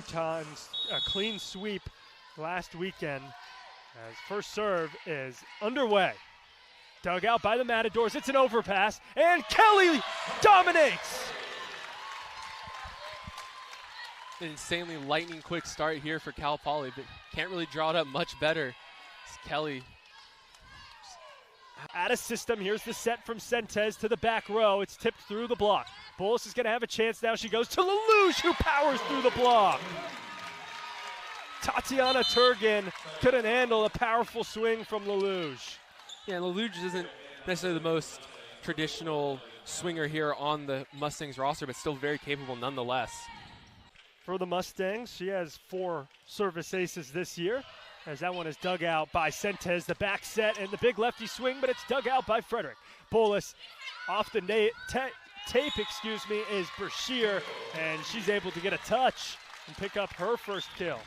times a clean sweep last weekend. As first serve is underway. Dug out by the Matadors. It's an overpass, and Kelly dominates. An insanely lightning quick start here for Cal Poly, but can't really draw it up much better. It's Kelly. Out of system, here's the set from Sentes to the back row. It's tipped through the block. Bullis is going to have a chance now. She goes to Lelouch, who powers through the block. Tatiana Turgan couldn't handle a powerful swing from Lelouch. Yeah, Lelouch isn't necessarily the most traditional swinger here on the Mustangs roster, but still very capable nonetheless. For the Mustangs, she has 4 service aces this year, as that one is dug out by Sentes. The back set and the big lefty swing, but it's dug out by Frederick. Bullis off the tape, is Brashear, and she's able to get a touch and pick up her first kill.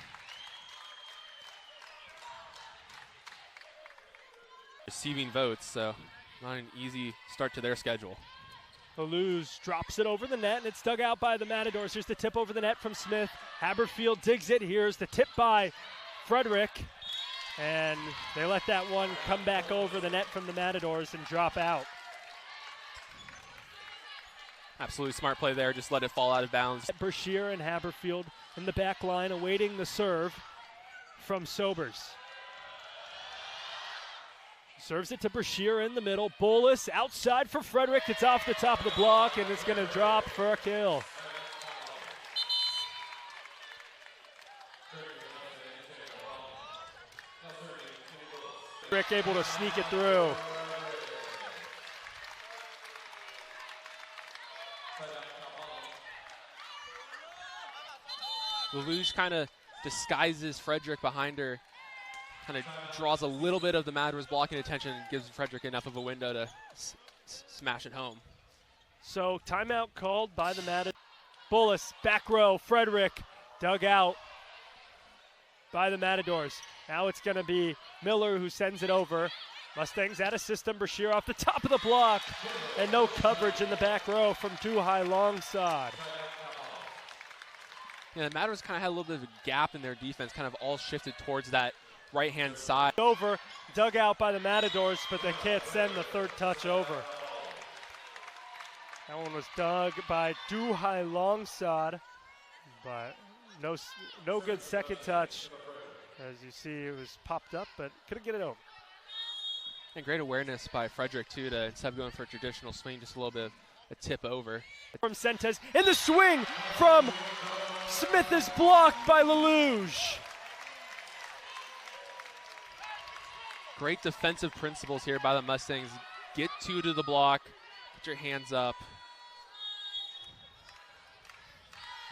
Receiving votes, so not an easy start to their schedule. Lelouch drops it over the net, and it's dug out by the Matadors. Here's the tip over the net from Smith. Haberfield digs it. Here's the tip by Frederick, and they let that one come back over the net from the Matadors and drop out. Absolutely smart play there, just let it fall out of bounds. Brashear and Haberfield in the back line awaiting the serve from Sobers. Serves it to Brashear in the middle. Bullis outside for Frederick. It's off the top of the block, and it's going to drop for a kill. Frederick able to sneak it through. Lelouch kind of disguises Frederick behind her. Kind of draws a little bit of the Matadors blocking attention and gives Frederick enough of a window to smash it home. So timeout called by the Matadors. Bullis, back row, Frederick, dug out by the Matadors. Now it's going to be Miller who sends it over. Mustangs out of system, Brashear off the top of the block, and no coverage in the back row from too high long side. Yeah, the Matadors kind of had a little bit of a gap in their defense, kind of all shifted towards that right-hand side. Over, dug out by the Matadors, but they can't send the third touch over. That one was dug by Duhai Longside, but no good second touch. As you see, it was popped up, but couldn't get it over. And great awareness by Frederick, too, to instead of going for a traditional swing, just a little bit of a tip over. From Sentes, and the swing from Smith is blocked by Lelouch. Great defensive principles here by the Mustangs. Get 2 to the block, get your hands up,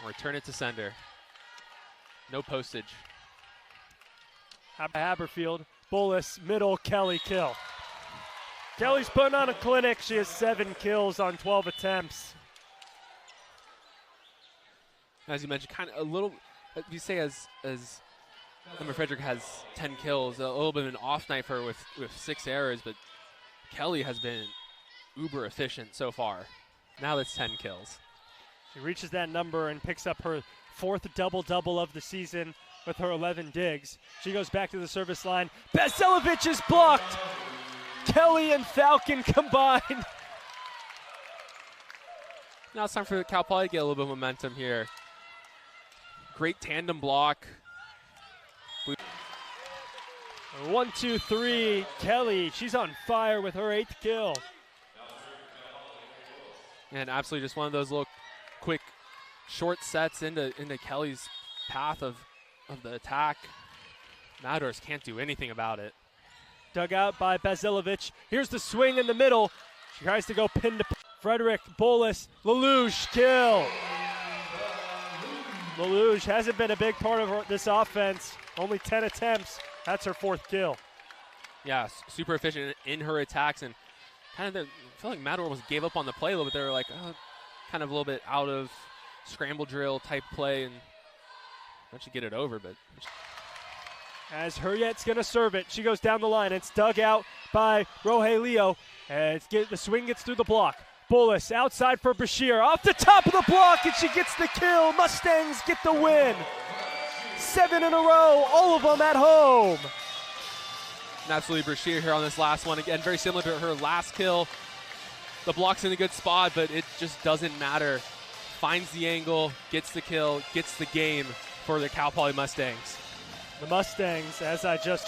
return it to sender. No postage. Haberfield, Bullis, middle, Kelly kill. Kelly's putting on a clinic. She has 7 kills on 12 attempts. As you mentioned, kind of a little, you say as Emma Frederick has 10 kills, a little bit of an off night for her with 6 errors, but Kelly has been uber efficient so far. Now that's 10 kills. She reaches that number and picks up her 4th double-double of the season with her 11 digs. She goes back to the service line. Basilevich is blocked. Kelly and Falcon combine. Now it's time for Cal Poly to get a little bit of momentum here. Great tandem block. 1, 2, 3. Kelly, she's on fire with her 8th kill. And absolutely just one of those little quick short sets into Kelly's path of the attack. Matadors can't do anything about it. Dug out by Basilevich. Here's the swing in the middle. She tries to go pin to Frederick, Bullis, Lelouch, kill. Lelouch hasn't been a big part of this offense. Only 10 attempts. That's her 4th kill. Yeah, super efficient in her attacks, and kind of I feel like Matador almost gave up on the play a little bit. They were like, kind of a little bit out of scramble drill type play, and eventually get it over. But as Hurriet's going to serve it, she goes down the line. It's dug out by Rogelio. The swing gets through the block. Bullis outside for Brashear. Off the top of the block, and she gets the kill. Mustangs get the win. 7 in a row, all of them at home. And absolutely Brashear here on this last one. Again, very similar to her last kill. The block's in a good spot, but it just doesn't matter. Finds the angle, gets the kill, gets the game for the Cal Poly Mustangs. The Mustangs, as I just